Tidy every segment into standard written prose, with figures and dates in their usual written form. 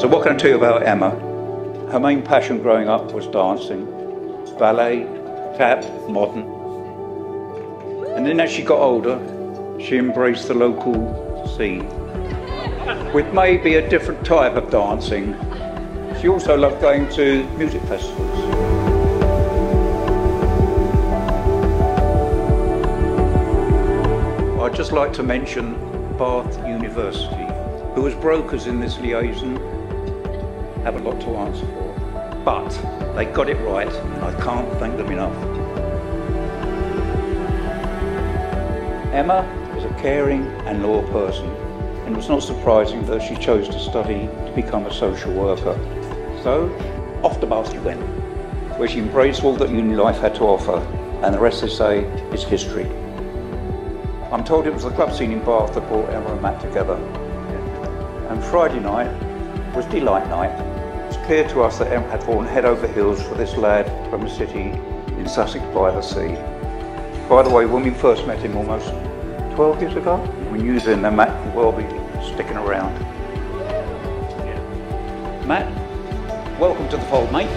So what can I tell you about Emma? Her main passion growing up was dancing, ballet, tap, modern. And then as she got older, she embraced the local scene. With maybe a different type of dancing, she also loved going to music festivals. I'd just like to mention Bath University, who as brokers in this liaison have a lot to answer for. But they got it right, and I can't thank them enough. Emma is a caring and loyal person, and it was not surprising that she chose to study to become a social worker. So, off to Bath she went, where she embraced all that uni life had to offer, and the rest, they say, is history. I'm told it was the club scene in Bath that brought Emma and Matt together. And Friday night was delight night. It's clear to us that Emma had fallen head over heels for this lad from a city in Sussex by the sea. By the way, when we first met him almost 12 years ago, we knew then that Matt would well be sticking around. Matt, welcome to the fold, mate.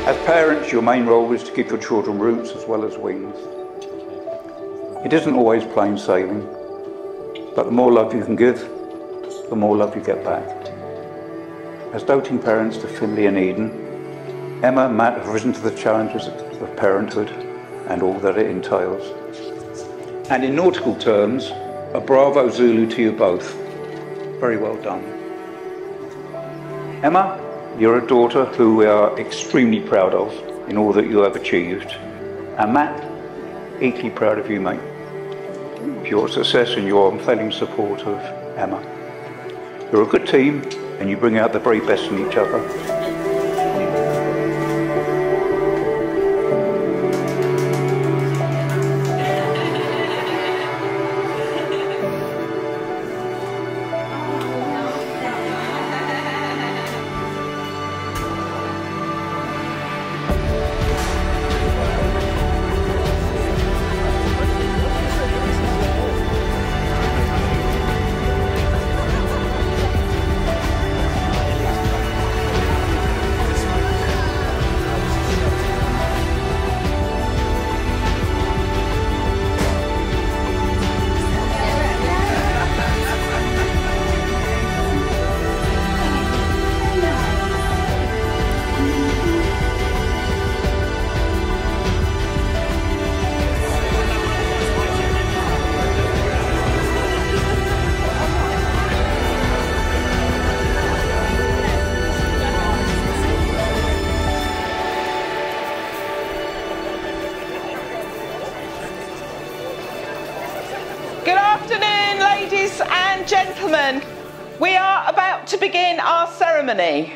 As parents, your main role is to give your children roots as well as wings. It isn't always plain sailing, but the more love you can give, the more love you get back. As doting parents to Finley and Eden, Emma and Matt have risen to the challenges of parenthood and all that it entails. And in nautical terms, a bravo Zulu to you both. Very well done. Emma, you're a daughter who we are extremely proud of in all that you have achieved. And Matt, equally proud of you, mate, for your success and your unfailing support of Emma. You're a good team and you bring out the very best in each other. Good afternoon, ladies and gentlemen. We are about to begin our ceremony,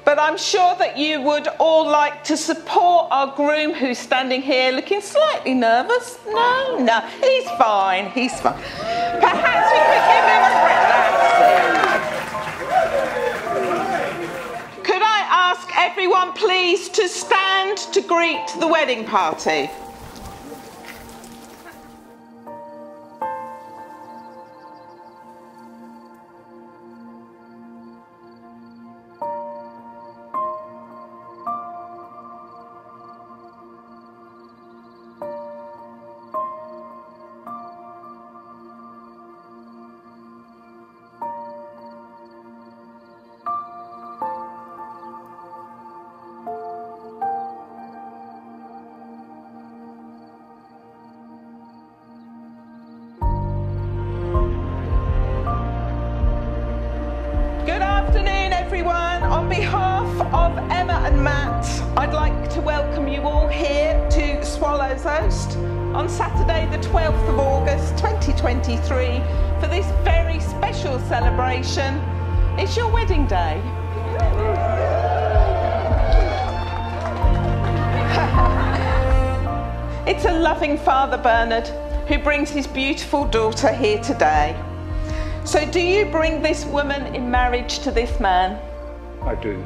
but I'm sure that you would all like to support our groom who's standing here looking slightly nervous. No, he's fine, he's fine. Perhaps we could give him a relaxing. Could I ask everyone please to stand to greet the wedding party? Good afternoon, everyone. On behalf of Emma and Matt, I'd like to welcome you all here to Swallows Oast on Saturday the 12th of August 2023 for this very special celebration. It's your wedding day. It's a loving father, Bernard, who brings his beautiful daughter here today. So do you bring this woman in marriage to this man? I do.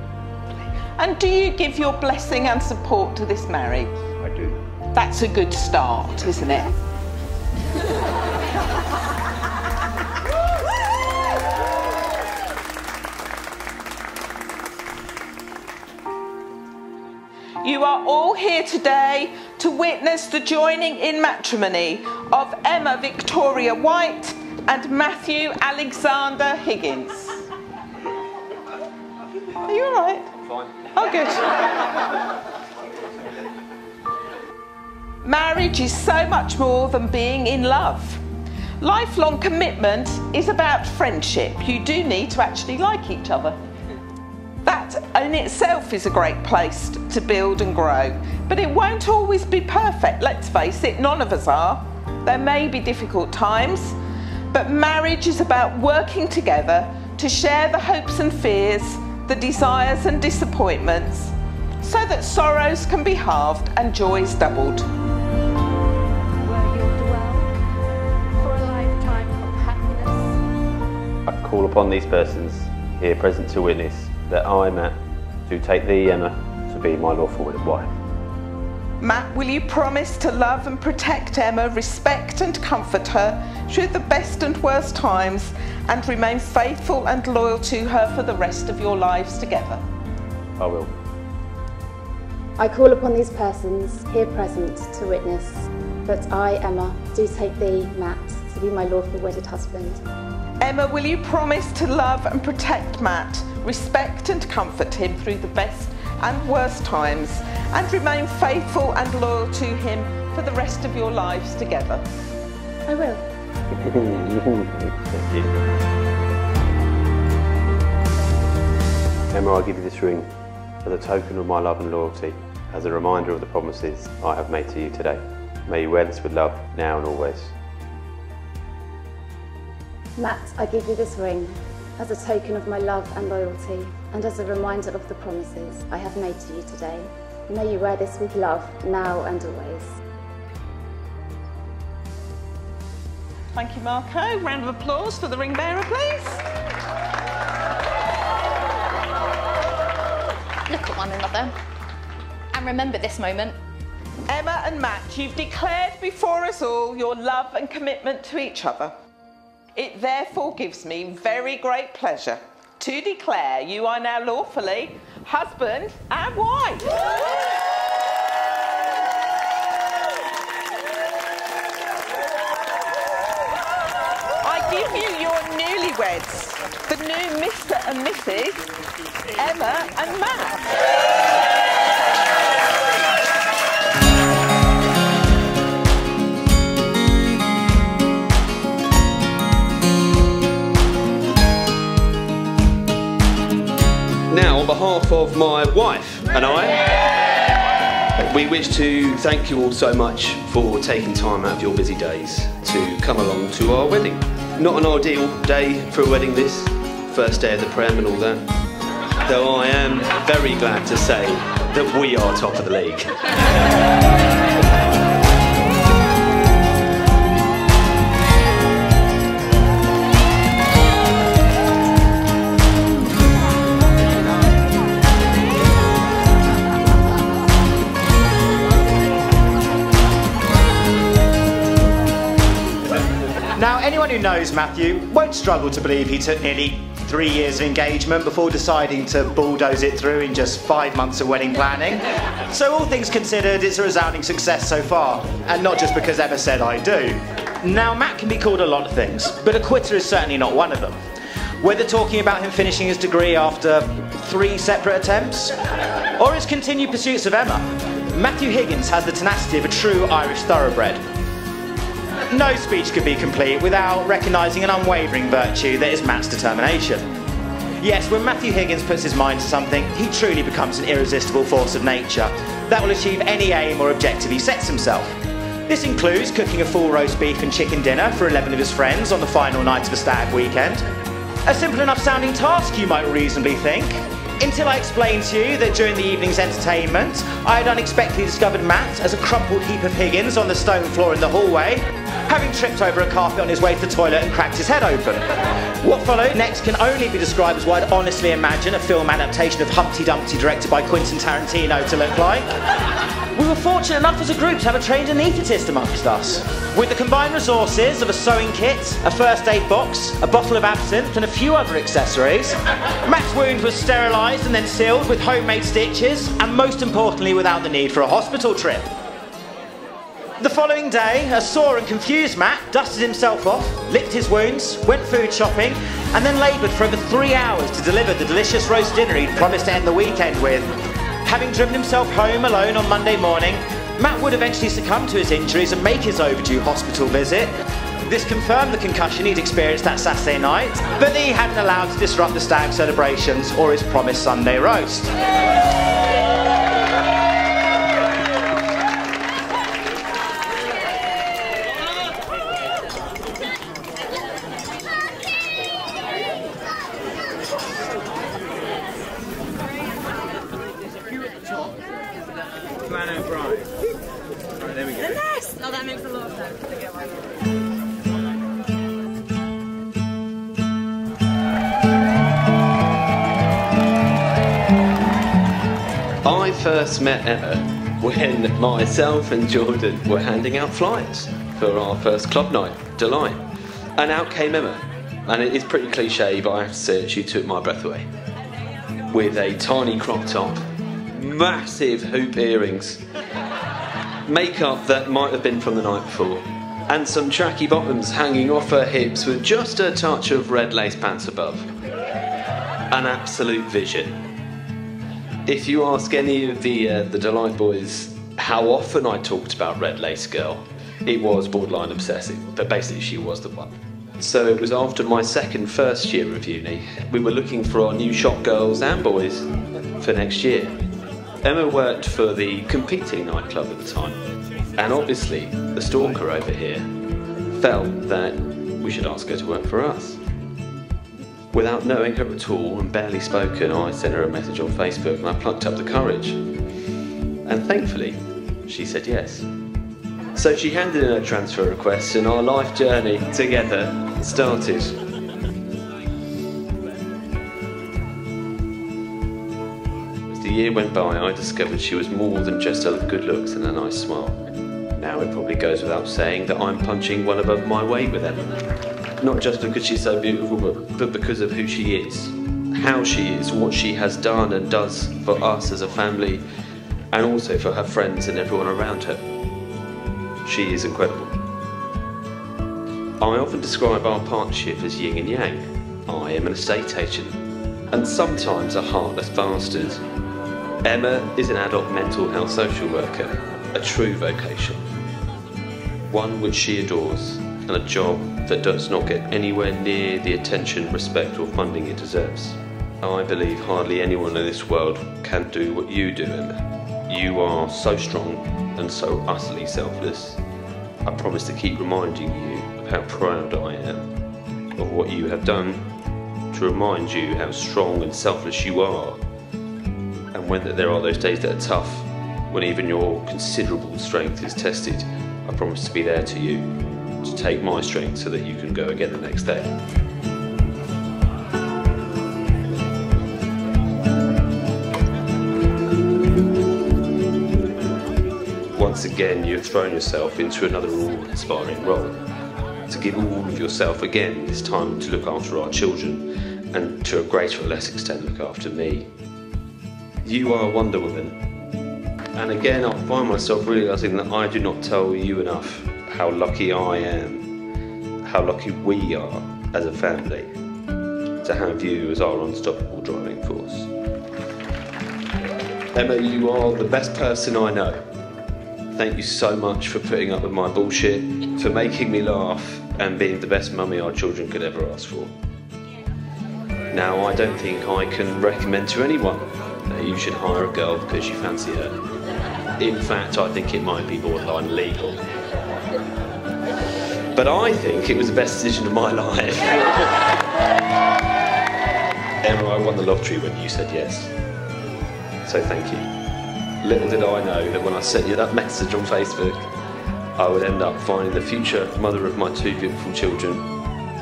And do you give your blessing and support to this marriage? I do. That's a good start, isn't it? You are all here today to witness the joining in matrimony of Emma Victoria White and Matthew Alexander Higgins. Are you all right? I'm fine. Oh, good. Marriage is so much more than being in love. Lifelong commitment is about friendship. You do need to actually like each other. That in itself is a great place to build and grow. But it won't always be perfect, let's face it, none of us are. There may be difficult times, but marriage is about working together to share the hopes and fears, the desires and disappointments, so that sorrows can be halved and joys doubled. Where you'll dwell for a lifetime of happiness. I call upon these persons here present to witness that I, Matt, do take thee, Emma, to be my lawful wife. Matt, will you promise to love and protect Emma, respect and comfort her through the best and worst times, and remain faithful and loyal to her for the rest of your lives together? I will. I call upon these persons here present to witness that I, Emma, do take thee, Matt, to be my lawful wedded husband. Emma, will you promise to love and protect Matt, respect and comfort him through the best and worst times, and remain faithful and loyal to him for the rest of your lives together? I will. Thank you. Emma, I give you this ring as a token of my love and loyalty, as a reminder of the promises I have made to you today. May you wear this with love, now and always. Matt, I give you this ring as a token of my love and loyalty, and as a reminder of the promises I have made to you today. May you wear this with love, now and always. Thank you, Marco. Round of applause for the ring bearer, please. Look at one another and remember this moment. Emma and Matt, you've declared before us all your love and commitment to each other. It therefore gives me very great pleasure to declare you are now lawfully husband and wife. I give you your newlyweds, the new Mr. and Mrs. Emma and Matt. Now, on behalf of my wife and I, we wish to thank you all so much for taking time out of your busy days to come along to our wedding. Not an ideal day for a wedding this, first day of the prem and all that, though I am very glad to say that we are top of the league. Now, anyone who knows Matthew won't struggle to believe he took nearly 3 years of engagement before deciding to bulldoze it through in just 5 months of wedding planning. So all things considered, it's a resounding success so far, and not just because Emma said I do. Now, Matt can be called a lot of things, but a quitter is certainly not one of them. Whether talking about him finishing his degree after 3 separate attempts, or his continued pursuits of Emma, Matthew Higgins has the tenacity of a true Irish thoroughbred. No speech could be complete without recognising an unwavering virtue that is Matt's determination. Yes, when Matthew Higgins puts his mind to something, he truly becomes an irresistible force of nature that will achieve any aim or objective he sets himself. This includes cooking a full roast beef and chicken dinner for 11 of his friends on the final night of a stag weekend. A simple enough sounding task, you might reasonably think, until I explained to you that during the evening's entertainment, I had unexpectedly discovered Matt as a crumpled heap of Higgins on the stone floor in the hallway, having tripped over a carpet on his way to the toilet and cracked his head open. What followed next can only be described as what I'd honestly imagine a film adaptation of Humpty Dumpty directed by Quentin Tarantino to look like. We were fortunate enough as a group to have a trained anaesthetist amongst us. With the combined resources of a sewing kit, a first aid box, a bottle of absinthe and a few other accessories, Matt's wound was sterilised and then sealed with homemade stitches, and most importantly without the need for a hospital trip. The following day, a sore and confused Matt dusted himself off, licked his wounds, went food shopping, and then laboured for over 3 hours to deliver the delicious roast dinner he'd promised to end the weekend with. Having driven himself home alone on Monday morning, Matt would eventually succumb to his injuries and make his overdue hospital visit. This confirmed the concussion he'd experienced that Saturday night, but that he hadn't allowed to disrupt the stag celebrations or his promised Sunday roast. Oh, that makes a lot of sense. I get why. I first met Emma when myself and Jordan were handing out flyers for our first club night, Delight. And out came Emma. And it is pretty cliche, but I have to say it, she took my breath away. With a tiny crop top, massive hoop earrings, makeup that might have been from the night before, and some tracky bottoms hanging off her hips with just a touch of red lace pants above. An absolute vision. If you ask any of the Delight boys how often I talked about Red Lace Girl, it was borderline obsessive, but basically she was the one. So it was after my first year of uni, we were looking for our new shop girls and boys for next year. Emma worked for the competing nightclub at the time, and obviously the stalker over here felt that we should ask her to work for us. Without knowing her at all and barely spoken, I sent her a message on Facebook and I plucked up the courage. And thankfully, she said yes. So she handed in her transfer request and our life journey together started. As the year went by, I discovered she was more than just her good looks and a nice smile. Now it probably goes without saying that I'm punching well above my weight with Emma. Not just because she's so beautiful, but because of who she is, how she is, what she has done and does for us as a family, and also for her friends and everyone around her. She is incredible. I often describe our partnership as yin and yang. I am an estate agent, and sometimes a heartless bastard. Emma is an adult mental health social worker, a true vocation. One which she adores, and a job that does not get anywhere near the attention, respect or funding it deserves. I believe hardly anyone in this world can do what you do, Emma. You are so strong and so utterly selfless. I promise to keep reminding you of how proud I am of what you have done, to remind you how strong and selfless you are, and when there are those days that are tough, when even your considerable strength is tested, I promise to be there to you, to take my strength so that you can go again the next day. Once again, you have thrown yourself into another awe-inspiring role. To give all of yourself again, this time to look after our children, and to a greater or less extent look after me. You are Wonder Woman. And again, I find myself realising that I do not tell you enough how lucky I am, how lucky we are as a family, to have you as our unstoppable driving force. Emma, you are the best person I know. Thank you so much for putting up with my bullshit, for making me laugh, and being the best mummy our children could ever ask for. Now, I don't think I can recommend to anyone that you should hire a girl because you fancy her. In fact, I think it might be borderline illegal. But I think it was the best decision of my life. Emma, I won the lottery when you said yes. So thank you. Little did I know that when I sent you that message on Facebook, I would end up finding the future mother of my 2 beautiful children,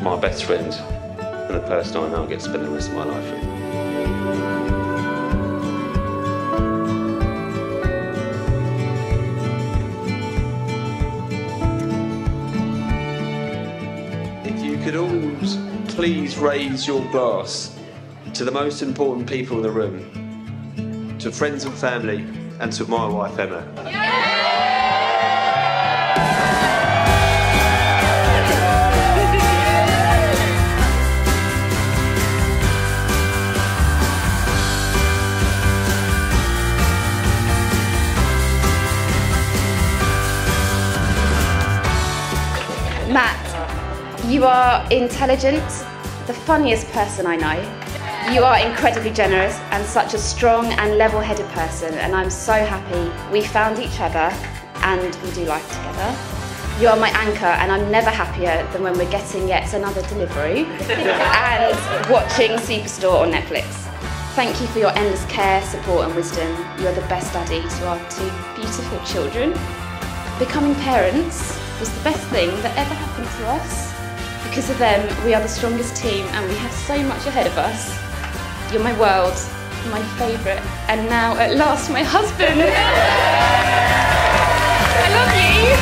my best friend, and the person I now get to spend the rest of my life with. If you could all please raise your glass to the most important people in the room, to friends and family, and to my wife, Emma. Matt, you are intelligent, the funniest person I know. You are incredibly generous and such a strong and level-headed person, and I'm so happy we found each other and we do life together. You are my anchor, and I'm never happier than when we're getting yet another delivery and watching Superstore on Netflix. Thank you for your endless care, support and wisdom. You are the best daddy to our 2 beautiful children. Becoming parents was the best thing that ever happened to us. Because of them, we are the strongest team and we have so much ahead of us. You're my world, my favourite, and now at last my husband. I love you.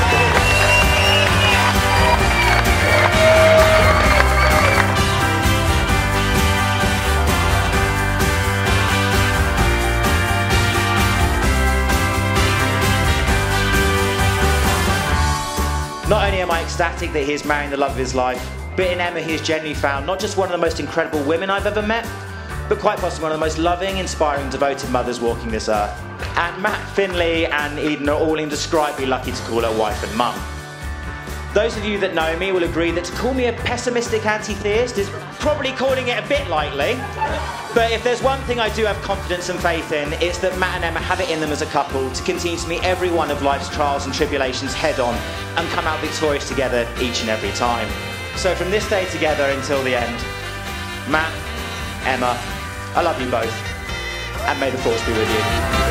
Not only am I ecstatic that he is marrying the love of his life, but in Emma he has genuinely found not just one of the most incredible women I've ever met, but quite possibly one of the most loving, inspiring, devoted mothers walking this earth. And Matt, Finley and Eden are all indescribably lucky to call her wife and mum. Those of you that know me will agree that to call me a pessimistic anti-theist is probably calling it a bit lightly. But if there's one thing I do have confidence and faith in, it's that Matt and Emma have it in them as a couple to continue to meet every one of life's trials and tribulations head on and come out victorious together each and every time. So from this day together until the end, Matt, Emma, I love you both, and may the force be with you.